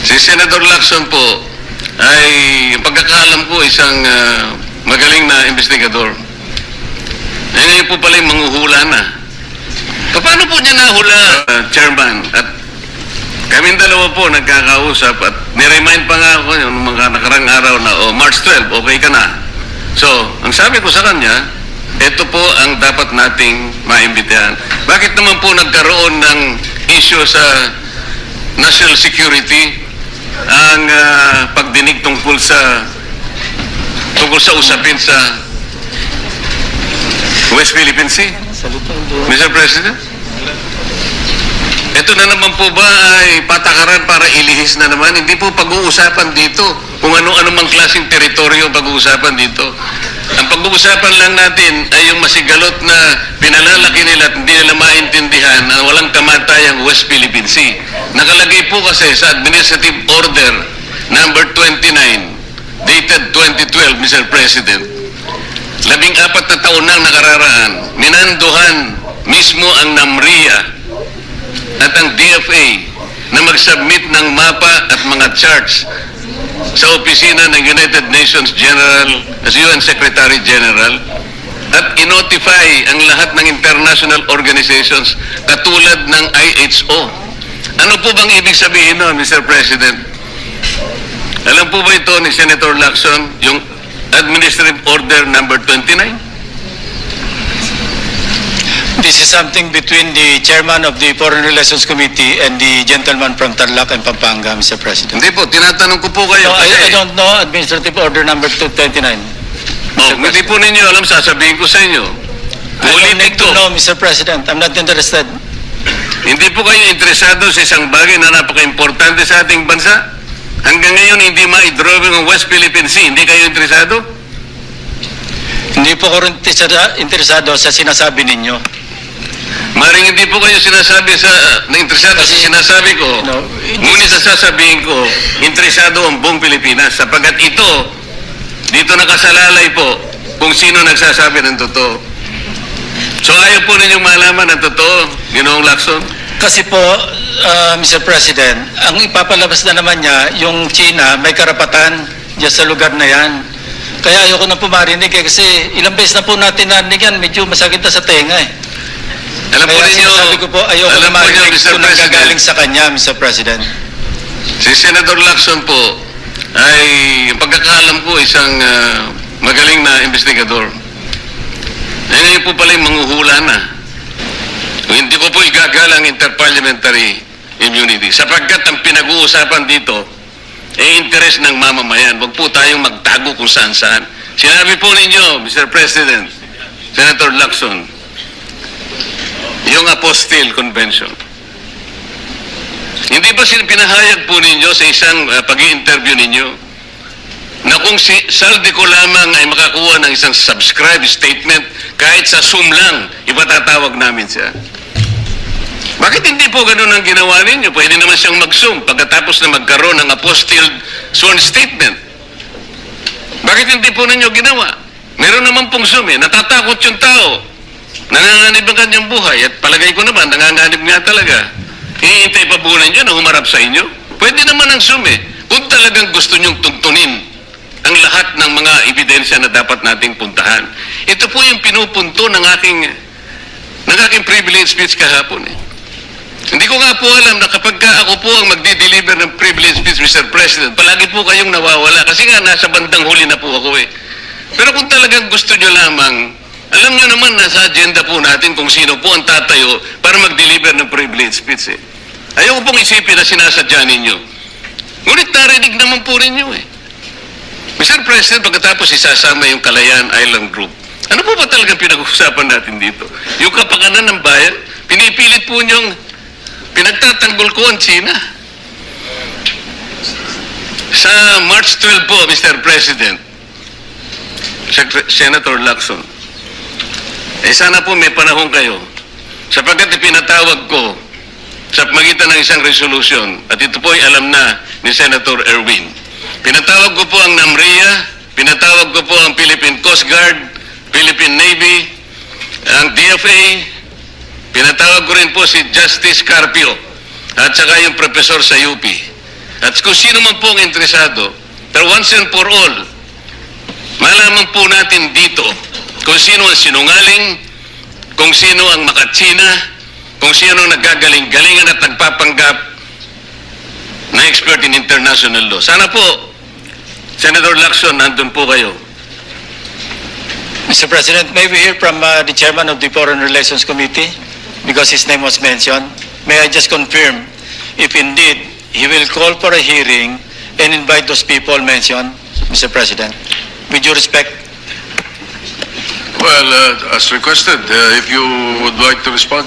Si Senator Lacson po ay pagkakaalam ko isang magaling na investigador. Ngayon po pala yung manghuhula na. Paano po niya nahula, Chairman? At kaming dalawa po nagkakausap at niremind pa nga ako yung mga nakarang araw na, March 12, okay ka na. So, ang sabi ko sa kanya, ito po ang dapat nating maimbitahan. Bakit naman po nagkaroon ng issue sa national security ang pagdinig tungkol sa usapin sa West Philippine Sea? Mr. President? Ito na naman po ba ay patakaran para ilihis na naman? Hindi po pag-uusapan dito kung ano-ano mang klaseng teritoryo pag-uusapan dito. Ang pag-uusapan lang natin ay yung masigalot na pinalalaki nila at hindi nila maintindihan na walang kamatayang West Philippine Sea. Nakalagay po kasi sa Administrative Order number 29 dated 2012, Mr. President. 14 na taon nang nakararaan, minanduhan mismo ang NAMRIA at ang DFA na mag-submit ng mapa at mga charts sa opisina ng United Nations General, as UN Secretary General, at inotify ang lahat ng international organizations katulad ng IHO. Ano po bang ibig sabihin nun, Mr. President? Alam po ba ito ni Senator Lacson, yung Administrative Order number 29? This is something between the chairman of the Foreign Relations Committee and the gentleman from Tarlac and Pampanga, Mr. President. Hindi po, tinatanong ko po kayo. No, I don't know Administrative Order number 229. Hindi po ninyo alam, sasabihin ko sa inyo. I don't Ulitin need to ko. know, Mr. President. I'm not interested. Hindi po kayo interesado sa isang bagay na napaka-importante sa ating bansa? Hanggang ngayon, hindi ma-drawing ang West Philippine Sea. Hindi kayo interesado? Hindi po ko rin interesado sa sinasabi ninyo. Maring hindi po kayo sinasabi na interesado sa sinasabi ko. No, Ngunit sa sasabihin ko, interesado ang buong Pilipinas. Sapagkat dito nakasalalay po kung sino nagsasabi ng totoo. So ayaw po ninyong malaman ng totoo, Ginoong Lacson? Kasi po, Mr. President, ang ipapalabas na naman niya, yung China, may karapatan dyan sa lugar na yan. Kaya ayoko na po marinig kasi ilang beses na po natin narinig yan, medyo masakit na sa tenga eh. Alam po Kaya ninyo, sinasabi ko po, ayoko na alam po ninyo, marinig Mr. kung President, nanggagaling sa kanya, Mr. President. si Senator Lacson po ay yung pagkakaalam ko isang magaling na investigador. Ngayon po pala yung manghuhula na. Hindi ko po igagalang interparliamentary immunity sapagkat ang pinag-uusapan dito ay interes ng mamamayan. Huwag po tayong magtago kung saan-saan. Sinabi po ninyo, Mr. President, Senator Lacson, yung Apostille Convention. Hindi ba pinahayag po ninyo sa isang pag-i-interview ninyo na kung si Saldico lamang ay makakuha ng isang subscribe statement kahit sa Zoom lang, ipatatawag namin siya? Bakit hindi po ganun ang ginawa ninyo? Pwede naman siyang mag-Zoom pagkatapos na magkaroon ng Apostille sworn statement. Bakit hindi po ninyo ginawa? Meron naman pong Zoom eh. Natatakot yung tao. Nanganganib ang kanyang buhay. At palagay ko naman, nanganganib nga talaga. Hihintay pa po ninyo na humarap sa inyo? Pwede naman ang Zoom eh. Kung talagang gusto nyong tuntunin ang lahat ng mga ebidensya na dapat nating puntahan. Ito po yung pinupunto ng aking privilege speech kahapon eh. Hindi ko nga po alam na kapag ako po ang magdi-deliver ng privilege speech, Mr. President, palagi po kayong nawawala kasi nga nasa bandang huli na po ako eh. Pero kung talagang gusto nyo lamang, alam nyo naman nasa agenda po natin kung sino po ang tatayo para mag-deliver ng privilege speech eh. Ayaw ko pong isipin na sinasadya ninyo. Ngunit narinig naman po rin nyo eh. Mr. President, pagkatapos isasama yung Kalayaan Island Group, ano po ba talagang pinag-uusapan natin dito? Yung kapakanan ng bayan, pinipilit po nyong pinagtatanggol ko ang China. Sa March 12 po, Mr. President, Senator Lacson, sana po may panahon kayo sapagkat ipinatawag ko sa magitan ng isang resolution at ito po ay alam na ni Senator Erwin. Pinatawag ko po ang NAMRIA, pinatawag ko po ang Philippine Coast Guard, Philippine Navy, ang DFA, pinatawag ko rin po si Justice Carpio at saka yung professor sa UP. At At kung sino man po ang interesado, pero once and for all, malaman po natin dito kung sino ang sinungaling, kung sino ang makatsina, kung sino ang naggagaling-galingan at nagpapanggap na expert in international law. Sana po, Senator Lacson, nandun po kayo. Mr. President, may we hear from the chairman of the Foreign Relations Committee because his name was mentioned. May I just confirm if indeed he will call for a hearing and invite those people mentioned, Mr. President? With due respect, Well, as requested, if you would like to respond,